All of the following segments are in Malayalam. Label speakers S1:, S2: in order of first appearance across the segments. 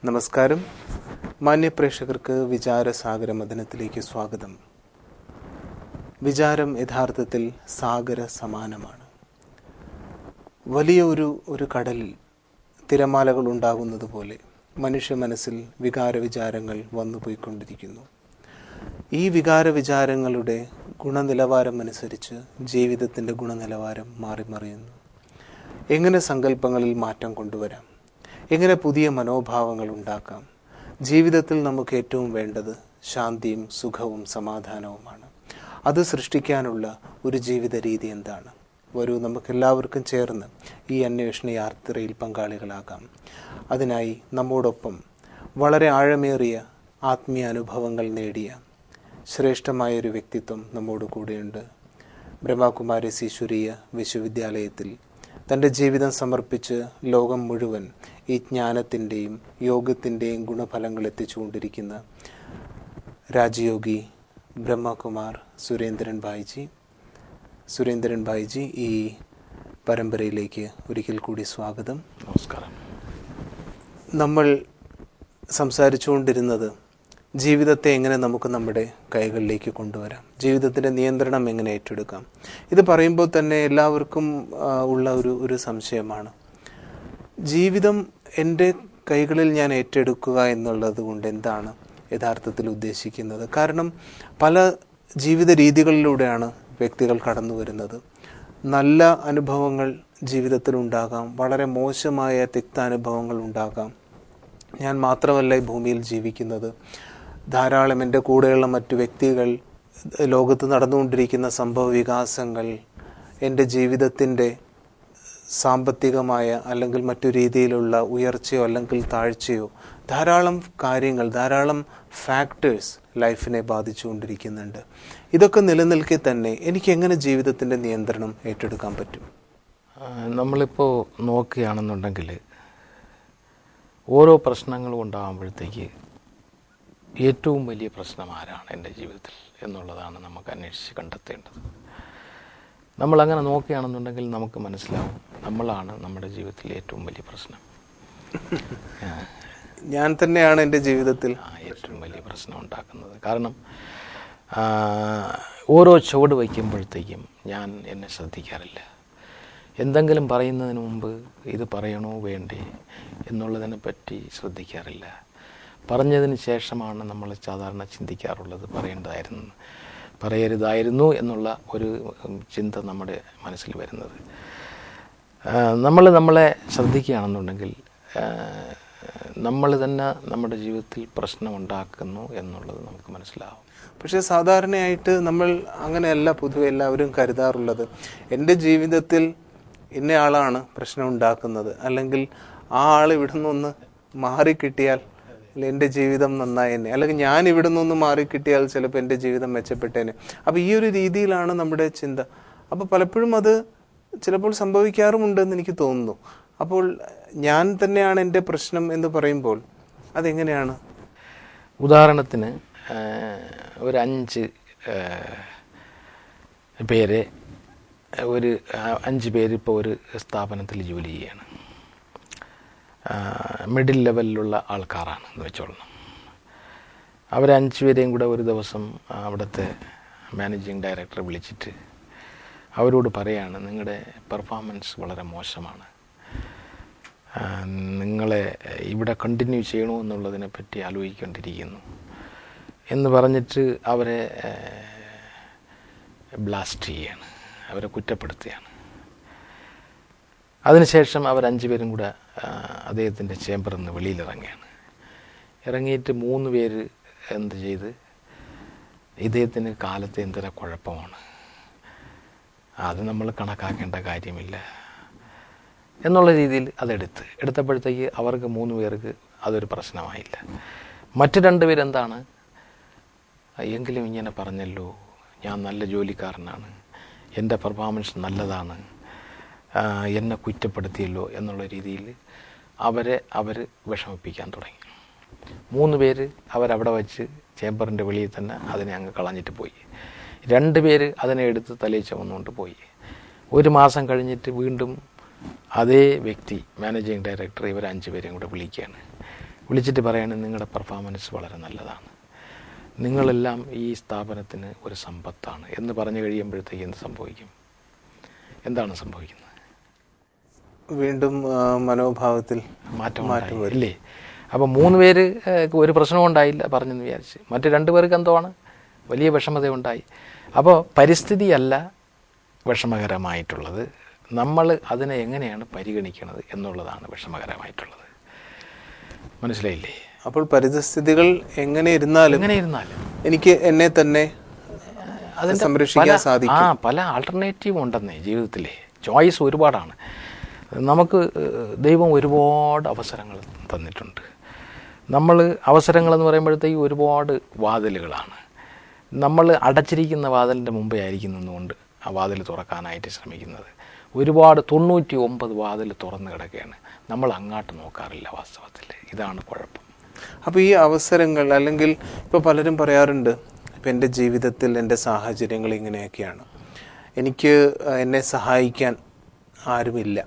S1: നമസ്കാരം. മാന്യ പ്രേക്ഷകർക്ക് വിചാരസാഗര മഥനത്തിലേക്ക് സ്വാഗതം. വിചാരം യഥാർത്ഥത്തിൽ സാഗര സമാനമാണ്. വലിയ ഒരു കടലിൽ തിരമാലകൾ ഉണ്ടാകുന്നത് പോലെ മനുഷ്യ മനസ്സിൽ വികാരവിചാരങ്ങൾ വന്നുപോയിക്കൊണ്ടിരിക്കുന്നു. ഈ വികാരവിചാരങ്ങളുടെ ഗുണനിലവാരം അനുസരിച്ച് ജീവിതത്തിൻ്റെ ഗുണനിലവാരം മാറിമറിയുന്നു. എങ്ങനെ സങ്കല്പങ്ങളിൽ മാറ്റം കൊണ്ടുവരാം, എങ്ങനെ പുതിയ മനോഭാവങ്ങൾ ഉണ്ടാക്കാം? ജീവിതത്തിൽ നമുക്ക് ഏറ്റവും വേണ്ടത് ശാന്തിയും സുഖവും സമാധാനവുമാണ്. അത് സൃഷ്ടിക്കാനുള്ള ഒരു ജീവിത രീതി എന്താണ്? വരൂ, നമുക്കെല്ലാവർക്കും ചേർന്ന് ഈ അന്വേഷണ യാത്രയിൽ പങ്കാളികളാകാം. അതിനായി നമ്മോടൊപ്പം വളരെ ആഴമേറിയ ആത്മീയ അനുഭവങ്ങൾ നേടിയ ശ്രേഷ്ഠമായൊരു വ്യക്തിത്വം നമ്മോട് കൂടെയുണ്ട്. ബ്രഹ്മകുമാരീസ് ഈശ്വരീയ വിശ്വവിദ്യാലയത്തിൽ തൻ്റെ ജീവിതം സമർപ്പിച്ച് ലോകം മുഴുവൻ ഈ ജ്ഞാനത്തിൻ്റെയും യോഗത്തിൻ്റെയും ഗുണഫലങ്ങൾ എത്തിച്ചുകൊണ്ടിരിക്കുന്ന രാജയോഗി ബ്രഹ്മകുമാർ സുരേന്ദ്രൻ ഭായിജി ഈ പരമ്പരയിലേക്ക് ഒരിക്കൽ കൂടി സ്വാഗതം.
S2: നമസ്കാരം.
S1: നമ്മൾ സംസാരിച്ചുകൊണ്ടിരുന്നത് ജീവിതത്തെ എങ്ങനെ നമുക്ക് നമ്മുടെ കൈകളിലേക്ക് കൊണ്ടുവരാം, ജീവിതത്തിൻ്റെ നിയന്ത്രണം എങ്ങനെ ഏറ്റെടുക്കാം. ഇത് പറയുമ്പോൾ തന്നെ എല്ലാവർക്കും ഉള്ള ഒരു സംശയമാണ്, ജീവിതം എൻ്റെ കൈകളിൽ ഞാൻ ഏറ്റെടുക്കുക എന്നുള്ളത് കൊണ്ട് എന്താണ് യഥാർത്ഥത്തിൽ ഉദ്ദേശിക്കുന്നത്? കാരണം പല ജീവിത രീതികളിലൂടെയാണ് വ്യക്തികൾ കടന്നു വരുന്നത്. നല്ല അനുഭവങ്ങൾ ജീവിതത്തിലുണ്ടാകാം, വളരെ മോശമായ തിക്താനുഭവങ്ങൾ ഉണ്ടാകാം. ഞാൻ മാത്രമല്ല ഈ ഭൂമിയിൽ ജീവിക്കുന്നത്, ധാരാളം എൻ്റെ കൂടെയുള്ള മറ്റു വ്യക്തികൾ, ലോകത്ത് നടന്നുകൊണ്ടിരിക്കുന്ന സംഭവ വികാസങ്ങൾ, എൻ്റെ ജീവിതത്തിൻ്റെ സാമ്പത്തികമായ അല്ലെങ്കിൽ മറ്റു രീതിയിലുള്ള ഉയർച്ചയോ അല്ലെങ്കിൽ താഴ്ചയോ, ധാരാളം കാര്യങ്ങൾ, ധാരാളം ഫാക്ടേഴ്സ് ലൈഫിനെ ബാധിച്ചുകൊണ്ടിരിക്കുന്നുണ്ട്. ഇതൊക്കെ നിലനിൽക്കെ തന്നെ എനിക്ക് എങ്ങനെ ജീവിതത്തിൻ്റെ നിയന്ത്രണം ഏറ്റെടുക്കാൻ പറ്റും?
S2: നമ്മളിപ്പോൾ നോക്കുകയാണെന്നുണ്ടെങ്കിൽ ഓരോ പ്രശ്നങ്ങളും ഉണ്ടാകുമ്പോഴത്തേക്ക് ഏറ്റവും വലിയ പ്രശ്നം ആരാണ് എൻ്റെ ജീവിതത്തിൽ എന്നുള്ളതാണ് നമുക്ക് അന്വേഷിച്ച് കണ്ടെത്തേണ്ടത്. നമ്മളങ്ങനെ നോക്കുകയാണെന്നുണ്ടെങ്കിൽ നമുക്ക് മനസ്സിലാവും നമ്മളാണ് നമ്മുടെ ജീവിതത്തിൽ ഏറ്റവും വലിയ പ്രശ്നം.
S1: ഞാൻ തന്നെയാണ് എൻ്റെ ജീവിതത്തിൽ
S2: ഏറ്റവും വലിയ പ്രശ്നം ഉണ്ടാക്കുന്നത്. കാരണം ഓരോ ചുവട് വയ്ക്കുമ്പോഴത്തേക്കും ഞാൻ എന്നെ ശ്രദ്ധിക്കാറില്ല. എന്തെങ്കിലും പറയുന്നതിന് മുമ്പ് ഇത് പറയണോ വേണ്ടേ എന്നുള്ളതിനെ പറ്റി ശ്രദ്ധിക്കാറില്ല. പറഞ്ഞതിന് ശേഷമാണ് നമ്മൾ സാധാരണ ചിന്തിക്കാറുള്ളത് പറയരുതായിരുന്നു എന്നുള്ള ഒരു ചിന്ത നമ്മുടെ മനസ്സിൽ വരുന്നത്. നമ്മളെ ശ്രദ്ധിക്കുകയാണെന്നുണ്ടെങ്കിൽ നമ്മൾ തന്നെ നമ്മുടെ ജീവിതത്തിൽ പ്രശ്നമുണ്ടാക്കുന്നു എന്നുള്ളത് നമുക്ക് മനസ്സിലാവും.
S1: പക്ഷേ സാധാരണയായിട്ട് നമ്മൾ അങ്ങനെയല്ല പൊതുവെ എല്ലാവരും കരുതാറുള്ളത്. എൻ്റെ ജീവിതത്തിൽ ഇന്നയാളാണ് പ്രശ്നം ഉണ്ടാക്കുന്നത്, അല്ലെങ്കിൽ ആ ആൾ ഇവിടെ നിന്നൊന്ന് മാറിക്കിട്ടിയാൽ എൻ്റെ ജീവിതം നന്നായേനെ, അല്ലെങ്കിൽ ഞാൻ ഇവിടെ നിന്നൊന്ന് മാറിക്കിട്ടിയാൽ ചിലപ്പോൾ എൻ്റെ ജീവിതം മെച്ചപ്പെട്ടേനെ. അപ്പോൾ ഈ ഒരു രീതിയിലാണ് നമ്മുടെ ചിന്ത. അപ്പോൾ പലപ്പോഴും അത് ചിലപ്പോൾ സംഭവിക്കാറുമുണ്ടെന്ന് എനിക്ക് തോന്നുന്നു. അപ്പോൾ ഞാൻ തന്നെയാണ് എൻ്റെ പ്രശ്നം എന്ന് പറയുമ്പോൾ അതെങ്ങനെയാണ്?
S2: ഉദാഹരണത്തിന് ഒരു 5 പേര് ഇപ്പോൾ ഒരു സ്ഥാപനത്തിൽ ജോലി ചെയ്യാണ്. മിഡിൽ ലെവലിലുള്ള ആൾക്കാരാണ് എന്ന് വെച്ചോളണം. അവർ 5 പേരെയും കൂടെ ഒരു ദിവസം അവിടുത്തെ മാനേജിങ് ഡയറക്ടറെ വിളിച്ചിട്ട് അവരോട് പറയാണ്, നിങ്ങളുടെ പെർഫോമൻസ് വളരെ മോശമാണ്, നിങ്ങളെ ഇവിടെ കണ്ടിന്യൂ ചെയ്യണോ എന്നുള്ളതിനെ പറ്റി ആലോചിക്കൊണ്ടിരിക്കുന്നു എന്ന് പറഞ്ഞിട്ട് അവരെ ബ്ലാസ്റ്റ് ചെയ്യാണ്, അവരെ കുറ്റപ്പെടുത്തുകയാണ്. അതിനുശേഷം അവർ 5 പേരും കൂടെ അദ്ദേഹത്തിൻ്റെ ചേംബറിൽ നിന്ന് വെളിയിലിറങ്ങുകയാണ്. ഇറങ്ങിയിട്ട് 3 പേര് എന്ത് ചെയ്ത്, ഇദ്ദേഹത്തിന് കാലത്തെ എന്തൊരു കുഴപ്പമാണ്, അത് നമ്മൾ കണക്കാക്കേണ്ട കാര്യമില്ല എന്നുള്ള രീതിയിൽ എടുത്തപ്പോഴത്തേക്ക് അവർക്ക് 3 പേർക്ക് അതൊരു പ്രശ്നമായില്ല. മറ്റ് 2 പേരെന്താണ്, എങ്കിലും ഇങ്ങനെ പറഞ്ഞല്ലോ, ഞാൻ നല്ല ജോലിക്കാരനാണ്, എൻ്റെ പെർഫോമൻസ് നല്ലതാണ്, എന്നെ കുറ്റപ്പെടുത്തിയല്ലോ എന്നുള്ള രീതിയിൽ അവർ വിഷമിപ്പിക്കാൻ തുടങ്ങി. 3 പേര് അവരവിടെ വച്ച് ചേംബറിൻ്റെ വെളിയിൽ തന്നെ അതിനെ അങ്ങ് കളഞ്ഞിട്ട് പോയി. 2 പേര് അതിനെ എടുത്ത് തലയിൽ ചുമന്നുകൊണ്ട് പോയി. 1 മാസം കഴിഞ്ഞിട്ട് വീണ്ടും അതേ വ്യക്തി മാനേജിങ് ഡയറക്ടർ ഇവർ 5 പേരെയും കൂടെ വിളിക്കുകയാണ്. വിളിച്ചിട്ട് പറയണേ നിങ്ങളുടെ പെർഫോമൻസ് വളരെ നല്ലതാണ്, നിങ്ങളെല്ലാം ഈ സ്ഥാപനത്തിന് ഒരു സമ്പത്താണ് എന്ന് പറഞ്ഞു കഴിയുമ്പോഴത്തേക്ക് എന്ത് സംഭവിക്കും? എന്താണ് സംഭവിക്കുന്നത്?
S1: വീണ്ടും മനോഭാവത്തിൽ
S2: മാറ്റം ഇല്ലേ? അപ്പോൾ 3 പേര് ഒരു പ്രശ്നവും ഉണ്ടായില്ല പറഞ്ഞെന്ന് വിചാരിച്ച്, മറ്റ് 2 പേർക്ക് എന്തുവാണ് വലിയ വിഷമതയുണ്ടായി. അപ്പോൾ പരിസ്ഥിതിയല്ല വിഷമകരമായിട്ടുള്ളത്, നമ്മൾ അതിനെ എങ്ങനെയാണ് പരിഗണിക്കുന്നത് എന്നുള്ളതാണ് വിഷമകരമായിട്ടുള്ളത്. മനസ്സിലായില്ലേ?
S1: അപ്പോൾ പരിസ്ഥിതികൾ എങ്ങനെ ഇരുന്നാലും എനിക്ക് എന്നെ തന്നെ സംരക്ഷിക്കാൻ സാധിക്കും.
S2: പല ആൾട്ടർനേറ്റീവ് ഉണ്ടെന്നേ ജീവിതത്തിലെ. ചോയ്സ് ഒരുപാടാണ്. നമുക്ക് ദൈവം ഒരുപാട് അവസരങ്ങൾ തന്നിട്ടുണ്ട്. നമ്മൾ അവസരങ്ങളെന്ന് പറയുമ്പോഴത്തേക്ക് ഒരുപാട് വാതിലുകളാണ്. നമ്മൾ അടച്ചിരിക്കുന്ന വാതിലിൻ്റെ മുമ്പേ ആയിരിക്കും നിന്നുകൊണ്ട് ആ വാതിൽ തുറക്കാനായിട്ട് ശ്രമിക്കുന്നത്. ഒരുപാട് 99 വാതിൽ തുറന്നു കിടക്കുകയാണ്, നമ്മൾ അങ്ങോട്ട് നോക്കാറില്ല വാസ്തവത്തിൽ. ഇതാണ് കുഴപ്പം.
S1: അപ്പോൾ ഈ അവസരങ്ങൾ, അല്ലെങ്കിൽ ഇപ്പോൾ പലരും പറയാറുണ്ട്, ഇപ്പം എൻ്റെ ജീവിതത്തിൽ എൻ്റെ സാഹചര്യങ്ങൾ ഇങ്ങനെയൊക്കെയാണ്, എനിക്ക് എന്നെ സഹായിക്കാൻ ആരുമില്ല,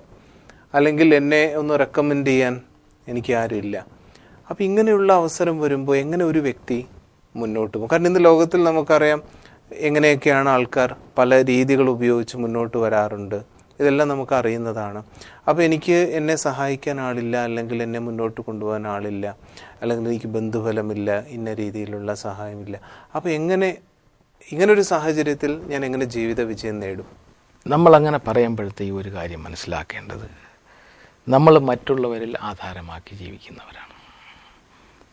S1: അല്ലെങ്കിൽ എന്നെ ഒന്ന് റെക്കമെൻഡ് ചെയ്യാൻ എനിക്ക് ആരുമില്ല. അപ്പോൾ ഇങ്ങനെയുള്ള അവസരം വരുമ്പോൾ എങ്ങനെ ഒരു വ്യക്തി മുന്നോട്ട് പോകും? കാരണം ഇന്ന് ലോകത്തിൽ നമുക്കറിയാം എങ്ങനെയൊക്കെയാണ് ആൾക്കാർ പല രീതികൾ ഉപയോഗിച്ച് മുന്നോട്ട് വരാറുണ്ട്. ഇതെല്ലാം നമുക്ക് അറിയുന്നതാണ്. അപ്പോൾ എനിക്ക് എന്നെ സഹായിക്കാൻ ആളില്ല, അല്ലെങ്കിൽ എന്നെ മുന്നോട്ട് കൊണ്ടുപോകാൻ ആളില്ല, അല്ലെങ്കിൽ എനിക്ക് ബന്ധുബലമില്ല, ഇന്ന രീതിയിലുള്ള സഹായമില്ല. അപ്പോൾ ഇങ്ങനൊരു സാഹചര്യത്തിൽ ഞാൻ എങ്ങനെ ജീവിത വിജയം നേടും?
S2: നമ്മളങ്ങനെ പറയുമ്പോഴത്തേക്ക് ഒരു കാര്യം മനസ്സിലാക്കേണ്ടത്, നമ്മൾ മറ്റുള്ളവരിൽ ആധാരമാക്കി ജീവിക്കുന്നവരാണ്,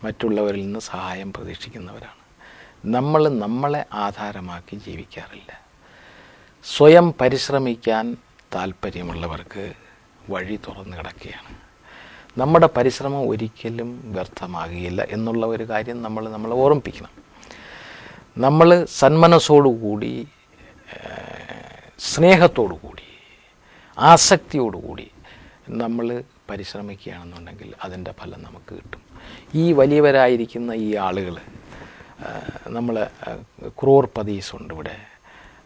S2: മറ്റുള്ളവരിൽ നിന്ന് സഹായം പ്രതീക്ഷിക്കുന്നവരാണ്. നമ്മൾ നമ്മളെ ആധാരമാക്കി ജീവിക്കാറില്ല. സ്വയം പരിശ്രമിക്കാൻ താല്പര്യമുള്ളവർക്ക് വഴി തുറന്നു കിടക്കുകയാണ്. നമ്മുടെ പരിശ്രമം ഒരിക്കലും വ്യർത്ഥമാകുകയില്ല എന്നുള്ള ഒരു കാര്യം നമ്മളെ ഓർമ്മിപ്പിക്കണം. നമ്മൾ സന്മനസ്സോടുകൂടി, സ്നേഹത്തോടുകൂടി, ആസക്തിയോടുകൂടി നമ്മൾ പരിശ്രമിക്കുകയാണെന്നുണ്ടെങ്കിൽ അതിൻ്റെ ഫലം നമുക്ക് കിട്ടും. ഈ വലിയവരായിരിക്കുന്ന ഈ ആളുകൾ, നമ്മൾ ക്രോർപതീസ് ഉണ്ട് ഇവിടെ,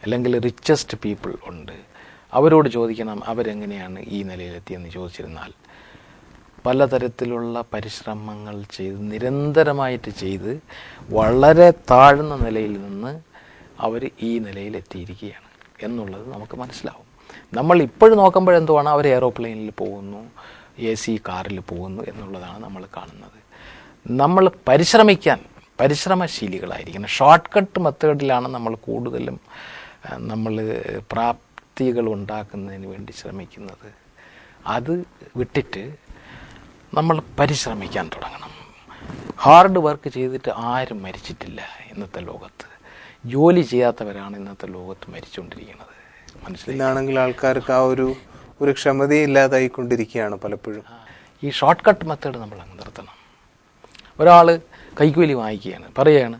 S2: അല്ലെങ്കിൽ റിച്ചസ്റ്റ് പീപ്പിൾ ഉണ്ട്, അവരോട് ചോദിക്കണം അവരെങ്ങനെയാണ് ഈ നിലയിലെത്തിയെന്ന് ചോദിച്ചിരുന്നാൽ, പലതരത്തിലുള്ള പരിശ്രമങ്ങൾ ചെയ്ത് നിരന്തരമായിട്ട് ചെയ്ത് വളരെ താഴ്ന്ന നിലയിൽ നിന്ന് അവർ ഈ നിലയിലെത്തിയിരിക്കുകയാണ് എന്നുള്ളത് നമുക്ക് മനസ്സിലാവും. നമ്മൾ ഇപ്പോഴും നോക്കുമ്പോഴെന്തുവാണ്, അവർ എയറോപ്ലെയിനിൽ പോകുന്നു, AC കാറിൽ പോകുന്നു എന്നുള്ളതാണ് നമ്മൾ കാണുന്നത്. നമ്മൾ പരിശ്രമശീലികളായിരിക്കണം. ഷോർട്ട് കട്ട് മെത്തേഡിലാണ് നമ്മൾ കൂടുതലും നമ്മൾ പ്രാപ്തികൾ ഉണ്ടാക്കുന്നതിന് വേണ്ടി ശ്രമിക്കുന്നത്. അത് വിട്ടിട്ട് നമ്മൾ പരിശ്രമിക്കാൻ തുടങ്ങണം. ഹാർഡ് വർക്ക് ചെയ്തിട്ട് ആരും മരിച്ചിട്ടില്ല ഇന്നത്തെ ലോകത്ത്. ജോലി ചെയ്യാത്തവരാണ് ഇന്നത്തെ ലോകത്ത് മരിച്ചുകൊണ്ടിരിക്കുന്നത്.
S1: മനസ്സിലാണെങ്കിൽ ആൾക്കാർക്ക് ആ ഒരു ക്ഷമതയില്ലാതായിക്കൊണ്ടിരിക്കുകയാണ് പലപ്പോഴും.
S2: ഈ ഷോർട്ട് കട്ട് മെത്തേഡ് നമ്മൾ അങ്ങ് നിർത്തണം. ഒരാൾ കൈക്കൂലി വാങ്ങിക്കുകയാണ്, പറയുകയാണ്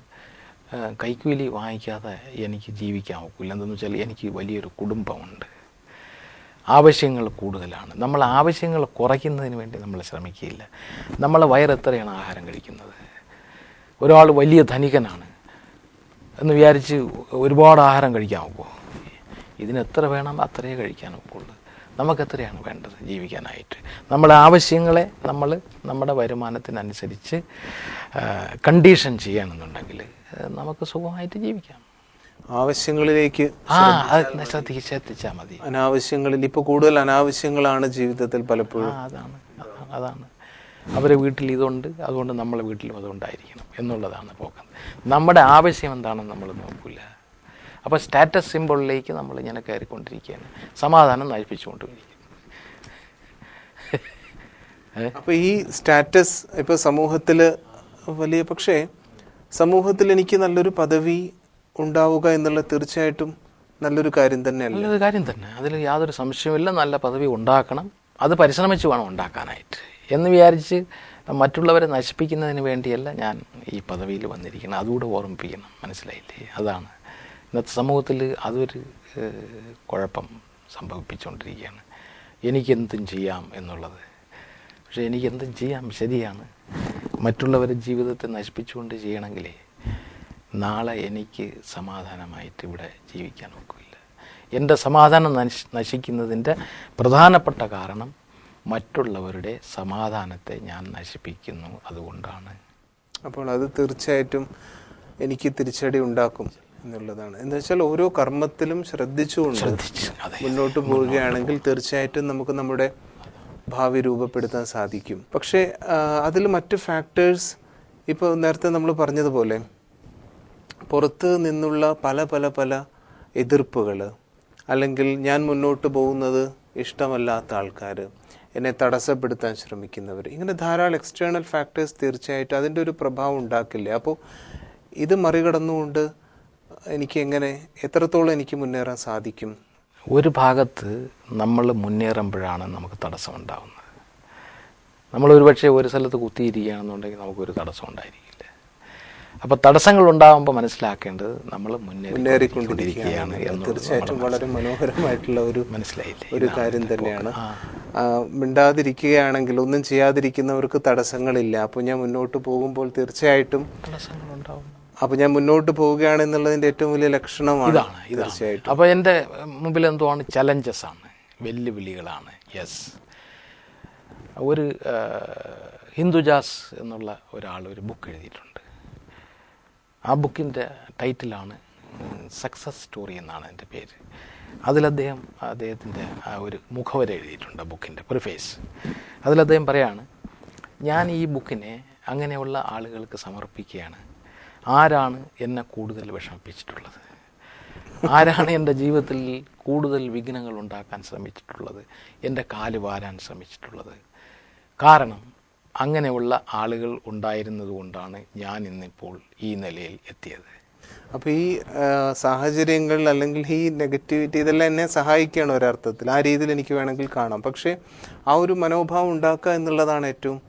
S2: കൈക്കൂലി വാങ്ങിക്കാതെ എനിക്ക് ജീവിക്കാൻ ഒക്കില്ല. എന്തെന്ന് വെച്ചാൽ എനിക്ക് വലിയൊരു കുടുംബമുണ്ട്, ആവശ്യങ്ങൾ കൂടുതലാണ്. നമ്മൾ ആവശ്യങ്ങൾ കുറയ്ക്കുന്നതിന് വേണ്ടി നമ്മൾ ശ്രമിക്കുകയില്ല. നമ്മളെ വയറെത്രയാണ് ആഹാരം കഴിക്കുന്നത്? ഒരാൾ വലിയ ധനികനാണ് എന്ന് വിചാരിച്ച് ഒരുപാട് ആഹാരം കഴിക്കാൻ ഒക്കുമോ? ഇതിനെത്ര വേണം അത്രയേ കഴിക്കാൻ ഒക്കുള്ളൂ. നമുക്കെത്രയാണ് വേണ്ടത് ജീവിക്കാനായിട്ട്? നമ്മുടെ ആവശ്യങ്ങളെ നമ്മൾ നമ്മുടെ വരുമാനത്തിനനുസരിച്ച് കണ്ടീഷൻ ചെയ്യണമെന്നുണ്ടെങ്കിൽ നമുക്ക് സുഖമായിട്ട് ജീവിക്കാം.
S1: ആവശ്യങ്ങളിലേക്ക്
S2: ശ്രദ്ധിച്ചാൽ മതി.
S1: അനാവശ്യങ്ങളിൽ ഇപ്പോൾ കൂടുതൽ അനാവശ്യങ്ങളാണ് ജീവിതത്തിൽ പലപ്പോഴും.
S2: അതാണ് അവരെ വീട്ടിൽ ഇതുണ്ട്, അതുകൊണ്ട് നമ്മളെ വീട്ടിലും അതുകൊണ്ടായിരിക്കണം എന്നുള്ളതാണ് പോക്കുന്നത്. നമ്മുടെ ആവശ്യം എന്താണെന്ന് നമ്മൾ നോക്കില്ല. അപ്പോൾ സ്റ്റാറ്റസ് സിംബിളിലേക്ക് നമ്മൾ ഇങ്ങനെ കയറിക്കൊണ്ടിരിക്കുകയാണ്, സമാധാനം നശിപ്പിച്ചുകൊണ്ടിരിക്കുകയാണ്.
S1: അപ്പോൾ ഈ സ്റ്റാറ്റസ് ഇപ്പോൾ സമൂഹത്തിൽ വലിയ, പക്ഷേ സമൂഹത്തിൽ എനിക്ക് നല്ലൊരു പദവി ഉണ്ടാവുക എന്നുള്ള തീർച്ചയായിട്ടും നല്ലൊരു കാര്യം തന്നെയല്ല.
S2: നല്ലൊരു കാര്യം തന്നെ, അതിൽ യാതൊരു സംശയമില്ല. നല്ല പദവി ഉണ്ടാക്കണം, അത് പരിശ്രമിച്ച് വേണം ഉണ്ടാക്കാനായിട്ട് എന്ന് വിചാരിച്ച് മറ്റുള്ളവരെ നശിപ്പിക്കുന്നതിന് വേണ്ടിയല്ല ഞാൻ ഈ പദവിയിൽ വന്നിരിക്കണം. അതുകൂടെ ഓർമ്മിപ്പിക്കണം. മനസ്സിലായില്ലേ? അതാണ് ഇന്നത്തെ സമൂഹത്തിൽ അതൊരു കുഴപ്പം സംഭവിപ്പിച്ചുകൊണ്ടിരിക്കുകയാണ്. എനിക്കെന്തും ചെയ്യാം എന്നുള്ളത്. പക്ഷേ എനിക്കെന്തും ചെയ്യാം ശരിയാണ്, മറ്റുള്ളവരുടെ ജീവിതത്തെ നശിപ്പിച്ചുകൊണ്ട് ചെയ്യണമെങ്കിലേ നാളെ എനിക്ക് സമാധാനമായിട്ട് ഇവിടെ ജീവിക്കാൻ ഒക്കില്ല. എൻ്റെ സമാധാനം നശിക്കുന്നതിൻ്റെ പ്രധാനപ്പെട്ട കാരണം മറ്റുള്ളവരുടെ സമാധാനത്തെ ഞാൻ നശിപ്പിക്കുന്നു. അതുകൊണ്ടാണ്.
S1: അപ്പോൾ അത് തീർച്ചയായിട്ടും എനിക്ക് തിരിച്ചടി ഉണ്ടാക്കും എന്നുള്ളതാണ്. എന്ന് വെച്ചാൽ ഓരോ കർമ്മത്തിലും ശ്രദ്ധിച്ചുകൊണ്ട് മുന്നോട്ട് പോവുകയാണെങ്കിൽ തീർച്ചയായിട്ടും നമുക്ക് നമ്മുടെ ഭാവി രൂപപ്പെടുത്താൻ സാധിക്കും. പക്ഷേ അതിൽ മറ്റ് ഫാക്ടേഴ്സ്, ഇപ്പോൾ നേരത്തെ നമ്മൾ പറഞ്ഞതുപോലെ പുറത്ത് നിന്നുള്ള പല പല പല എതിർപ്പുകൾ, അല്ലെങ്കിൽ ഞാൻ മുന്നോട്ട് പോകുന്നത് ഇഷ്ടമല്ലാത്ത ആൾക്കാർ, എന്നെ തടസ്സപ്പെടുത്താൻ ശ്രമിക്കുന്നവർ, ഇങ്ങനെ ധാരാളം എക്സ്റ്റേണൽ ഫാക്ടേഴ്സ് തീർച്ചയായിട്ടും അതിൻ്റെ ഒരു പ്രഭാവം ഉണ്ടാക്കില്ലേ? അപ്പോൾ ഇത് മറികടന്നുകൊണ്ട് എനിക്ക് എത്രത്തോളം എനിക്ക് മുന്നേറാൻ സാധിക്കും?
S2: ഒരു ഭാഗത്ത് നമ്മൾ മുന്നേറുമ്പോഴാണ് നമുക്ക് തടസ്സം ഉണ്ടാകുന്നത്. നമ്മൾ ഒരുപക്ഷെ ഒരു സ്ഥലത്ത് കുത്തിയിരിക്കുകയാണെന്നുണ്ടെങ്കിൽ നമുക്കൊരു തടസ്സം ഉണ്ടായിരിക്കില്ല. അപ്പോൾ തടസ്സങ്ങൾ ഉണ്ടാകുമ്പോൾ മനസ്സിലാക്കേണ്ടത് നമ്മൾ മുന്നേറിക്കൊണ്ടിരിക്കുകയാണ്.
S1: തീർച്ചയായിട്ടും വളരെ മനോഹരമായിട്ടുള്ള ഒരു കാര്യം തന്നെയാണ്. മിണ്ടാതിരിക്കുകയാണെങ്കിൽ, ഒന്നും ചെയ്യാതിരിക്കുന്നവർക്ക് തടസ്സങ്ങളില്ല. അപ്പോൾ ഞാൻ മുന്നോട്ട് പോകുമ്പോൾ തീർച്ചയായിട്ടും
S2: തടസ്സങ്ങളുണ്ടാവും.
S1: അപ്പോൾ ഞാൻ മുന്നോട്ട് പോവുകയാണെന്നുള്ളതിൻ്റെ ഏറ്റവും വലിയ ലക്ഷണമാണ്
S2: ഇതാണ്. തീർച്ചയായിട്ടും. അപ്പോൾ എൻ്റെ മുമ്പിൽ എന്തുവാണ്? ചലഞ്ചസ് ആണ്, വെല്ലുവിളികളാണ്. യെസ്. ഒരു ഹിന്ദുജാസ് എന്നുള്ള ഒരാൾ ഒരു ബുക്ക് എഴുതിയിട്ടുണ്ട്. ആ ബുക്കിൻ്റെ ടൈറ്റിലാണ് സക്സസ് സ്റ്റോറി എന്നാണ് എൻ്റെ പേര്. അദ്ദേഹത്തിൻ്റെ ഒരു മുഖവര എഴുതിയിട്ടുണ്ട്, ബുക്കിൻ്റെ പ്രിഫേസ്. അദ്ദേഹം പറയാണ്, ഞാൻ ഈ ബുക്കിനെ അങ്ങനെയുള്ള ആളുകൾക്ക് സമർപ്പിക്കുകയാണ്. ആരാണ് എന്നെ കൂടുതൽ വിഷമിപ്പിച്ചിട്ടുള്ളത്? ആരാണ് എൻ്റെ ജീവിതത്തിൽ കൂടുതൽ വിഘ്നങ്ങൾ ഉണ്ടാക്കാൻ ശ്രമിച്ചിട്ടുള്ളത്, എൻ്റെ കാല് വാരാൻ ശ്രമിച്ചിട്ടുള്ളത്? കാരണം അങ്ങനെയുള്ള ആളുകൾ ഉണ്ടായിരുന്നത് കൊണ്ടാണ് ഞാൻ ഇന്നിപ്പോൾ ഈ നിലയിൽ എത്തിയത്.
S1: അപ്പോൾ ഈ സാഹചര്യങ്ങൾ അല്ലെങ്കിൽ ഈ നെഗറ്റിവിറ്റി ഇതെല്ലാം എന്നെ സഹായിക്കുകയാണ് ഒരർത്ഥത്തിൽ. ആ രീതിയിൽ എനിക്ക് വേണമെങ്കിൽ കാണാം. പക്ഷേ ആ ഒരു മനോഭാവം ഉണ്ടാക്കുക എന്നുള്ളതാണ് ഏറ്റവും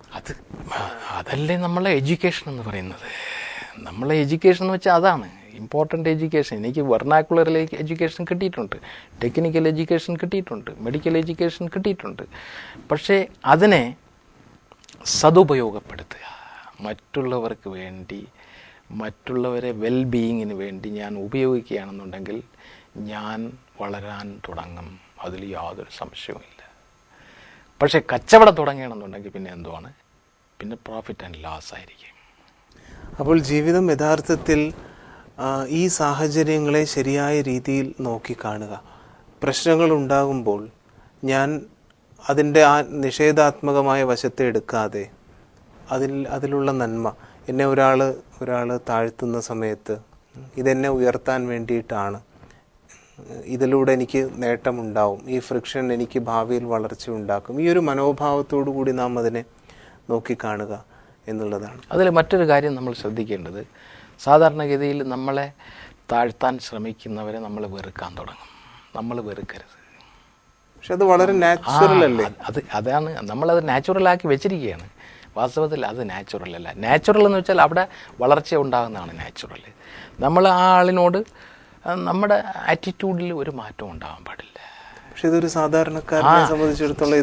S2: അതല്ലേ നമ്മളെ എഡ്യൂക്കേഷൻ എന്ന് പറയുന്നത്. നമ്മളെ എഡ്യൂക്കേഷൻ എന്ന് വെച്ചാൽ അതാണ് ഇമ്പോർട്ടൻ്റ് എഡ്യൂക്കേഷൻ. എനിക്ക് വെർണാക്കുലർ എഡ്യൂക്കേഷൻ കിട്ടിയിട്ടുണ്ട്, ടെക്നിക്കൽ എഡ്യൂക്കേഷൻ കിട്ടിയിട്ടുണ്ട്, മെഡിക്കൽ എഡ്യൂക്കേഷൻ കിട്ടിയിട്ടുണ്ട്. പക്ഷേ അതിനെ സതുപയോഗപ്പെടുത്തുക, മറ്റുള്ളവർക്ക് വേണ്ടി, മറ്റുള്ളവരെ വെൽബീയിങ്ങിന് വേണ്ടി ഞാൻ ഉപയോഗിക്കുകയാണെന്നുണ്ടെങ്കിൽ ഞാൻ വളരാൻ തുടങ്ങും. അതിൽ യാതൊരു സംശയവുമില്ല. പക്ഷേ കച്ചവടം തുടങ്ങുകയാണെന്നുണ്ടെങ്കിൽ പിന്നെ എന്തുവാണ്? പിന്നെ പ്രോഫിറ്റ് ആൻഡ് ലോസ് ആയിരിക്കും.
S1: അപ്പോൾ ജീവിതം യഥാർത്ഥത്തിൽ ഈ സാഹചര്യങ്ങളെ ശരിയായ രീതിയിൽ നോക്കിക്കാണുക. പ്രശ്നങ്ങൾ ഉണ്ടാകുമ്പോൾ ഞാൻ അതിൻ്റെ ആ നിഷേധാത്മകമായ വശത്തെ എടുക്കാതെ അതിലുള്ള നന്മ, എന്നെ ഒരാൾ താഴ്ത്തുന്ന സമയത്ത് ഇതെന്നെ ഉയർത്താൻ വേണ്ടിയിട്ടാണ്, ഇതിലൂടെ എനിക്ക് നേട്ടമുണ്ടാവും, ഈ ഫ്രിക്ഷൻ എനിക്ക് ഭാവിയിൽ വളർച്ച ഉണ്ടാക്കും, ഈ ഒരു മനോഭാവത്തോടു കൂടി നാം അതിനെ നോക്കിക്കാണുക എന്നുള്ളതാണ്.
S2: അതിൽ മറ്റൊരു കാര്യം നമ്മൾ ശ്രദ്ധിക്കേണ്ടത്, സാധാരണഗതിയിൽ നമ്മളെ താഴ്ത്താൻ ശ്രമിക്കുന്നവരെ നമ്മൾ വെറുക്കാൻ തുടങ്ങും. നമ്മൾ വെറുക്കരുത്.
S1: പക്ഷെ അത് വളരെ നാച്ചുറൽ അല്ലേ?
S2: അതാണ് നമ്മളത് നാച്ചുറലാക്കി വെച്ചിരിക്കുകയാണ്. വാസ്തവത്തിൽ അത് നാച്ചുറൽ അല്ല. നാച്ചുറൽ എന്ന് വെച്ചാൽ അവിടെ വളർച്ച ഉണ്ടാകുന്നതാണ് നാച്ചുറൽ. നമ്മൾ ആ ആളിനോട് നമ്മുടെ ആറ്റിറ്റ്യൂഡിൽ ഒരു മാറ്റം ഉണ്ടാകാൻ പാടില്ല.
S1: പക്ഷെ ഇതൊരു സാധാരണക്കാരനെ സംബന്ധിച്ചിടത്തോളം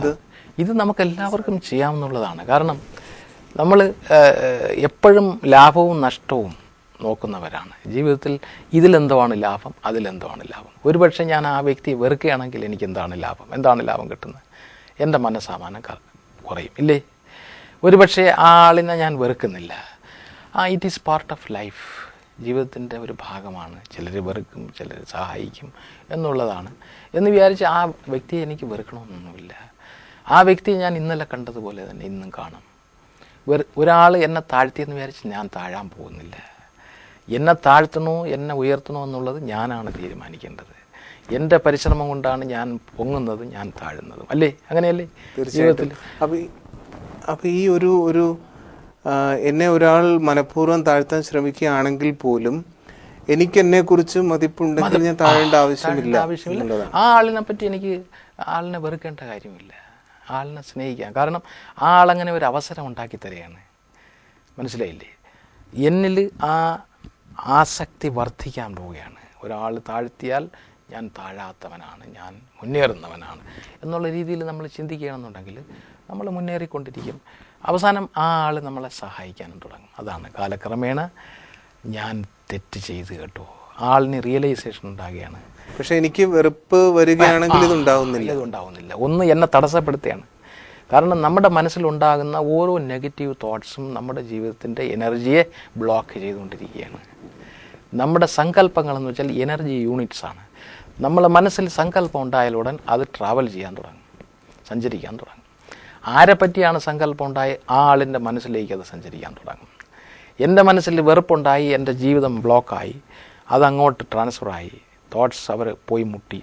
S2: ഇത് നമുക്ക് എല്ലാവർക്കും ചെയ്യാവുന്നതാണ്. കാരണം നമ്മൾ എപ്പോഴും ലാഭവും നഷ്ടവും നോക്കുന്നവരാണ് ജീവിതത്തിൽ. ഇതിലെന്താണ് ലാഭം, അതിലെന്താണ് ലാഭം. ഒരുപക്ഷെ ഞാൻ ആ വ്യക്തിയെ വെറുക്കുകയാണെങ്കിൽ എനിക്ക് എന്താണ് ലാഭം കിട്ടുന്നത്? എൻ്റെ മനസ്സമാനം കുറയും, ഇല്ലേ? ഒരുപക്ഷെ ആ ആളിനെ ഞാൻ വെറുക്കുന്നില്ല. It is part of life. ജീവിതത്തിൻ്റെ ഒരു ഭാഗമാണ്. ചിലർ വെറുക്കും, ചിലർ സഹായിക്കും എന്നുള്ളതാണ്. എന്ന് വിചാരിച്ച് ആ വ്യക്തിയെ എനിക്ക് വെറുക്കണമെന്നൊന്നുമില്ല. ആ വ്യക്തിയെ ഞാൻ ഇന്നലെ കണ്ടതുപോലെ തന്നെ ഇന്നും കാണും. ഒരാൾ എന്നെ താഴ്ത്തിയെന്ന് വിചാരിച്ച് ഞാൻ താഴാൻ പോകുന്നില്ല. എന്നെ താഴ്ത്തണോ എന്നെ ഉയർത്തണോ എന്നുള്ളത് ഞാനാണ് തീരുമാനിക്കേണ്ടത്. എൻ്റെ പരിശ്രമം കൊണ്ടാണ് ഞാൻ പൊങ്ങുന്നതും ഞാൻ താഴുന്നതും, അല്ലേ? അങ്ങനെയല്ലേ ജീവിതത്തിൽ?
S1: അപ്പോൾ ഈ ഒരു എന്നെ ഒരാൾ മനഃപൂർവ്വം താഴ്ത്താൻ ശ്രമിക്കുകയാണെങ്കിൽ പോലും എനിക്ക് എന്നെക്കുറിച്ച് മതിപ്പുണ്ടെങ്കിൽ ഞാൻ താഴേണ്ട ആവശ്യമില്ല.
S2: ആ ആളിനെ പറ്റി എനിക്ക് ആളിനെ വെറുക്കേണ്ട കാര്യമില്ല. ആളിനെ സ്നേഹിക്കാം. കാരണം ആ ആളങ്ങനെ ഒരു അവസരം ഉണ്ടാക്കി തരികയാണ്. മനസ്സിലായില്ലേ? എന്നിൽ ആ ആസക്തി വർദ്ധിക്കാൻ പോവുകയാണ്. ഒരാൾ താഴ്ത്തിയാൽ ഞാൻ താഴാത്തവനാണ്, ഞാൻ മുന്നേറുന്നവനാണ് എന്നുള്ള രീതിയിൽ നമ്മൾ ചിന്തിക്കുകയാണെന്നുണ്ടെങ്കിൽ നമ്മൾ മുന്നേറിക്കൊണ്ടിരിക്കും. അവസാനം ആ ആൾ നമ്മളെ സഹായിക്കാനും തുടങ്ങും. അതാണ് കാലക്രമേണ ഞാൻ തെറ്റ് ചെയ്ത് കേട്ടോ, ആളിന് റിയലൈസേഷൻ ഉണ്ടാകുകയാണ്.
S1: പക്ഷെ എനിക്ക് വെറുപ്പ് വരികയാണെങ്കിൽ ഇതുണ്ടാവുന്നില്ല.
S2: ഒന്ന് എന്നെ തടസ്സപ്പെടുത്തുകയാണ്. കാരണം നമ്മുടെ മനസ്സിലുണ്ടാകുന്ന ഓരോ നെഗറ്റീവ് തോട്ട്സും നമ്മുടെ ജീവിതത്തിൻ്റെ എനർജിയെ ബ്ലോക്ക് ചെയ്തുകൊണ്ടിരിക്കുകയാണ്. നമ്മുടെ സങ്കല്പങ്ങളെന്ന് വെച്ചാൽ എനർജി യൂണിറ്റ്സാണ്. നമ്മളെ മനസ്സിൽ സങ്കല്പം ഉണ്ടായാലുടൻ അത് ട്രാവൽ ചെയ്യാൻ തുടങ്ങും, സഞ്ചരിക്കാൻ തുടങ്ങും. ആരെ പറ്റിയാണ് സങ്കല്പം ഉണ്ടായി ആ ആളിൻ്റെ മനസ്സിലേക്ക് അത് സഞ്ചരിക്കാൻ തുടങ്ങും. എൻ്റെ മനസ്സിൽ വെറുപ്പുണ്ടായി, എൻ്റെ ജീവിതം ബ്ലോക്കായി, അതങ്ങോട്ട് ട്രാൻസ്ഫറായി, തോട്ട്സ് അവർ പോയി മുട്ടി,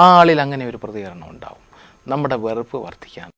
S2: ആ ആളിൽ അങ്ങനെ ഒരു പ്രതികരണം ഉണ്ടാവും. നമ്മുടെ വെറുപ്പ് വർദ്ധിക്കാൻ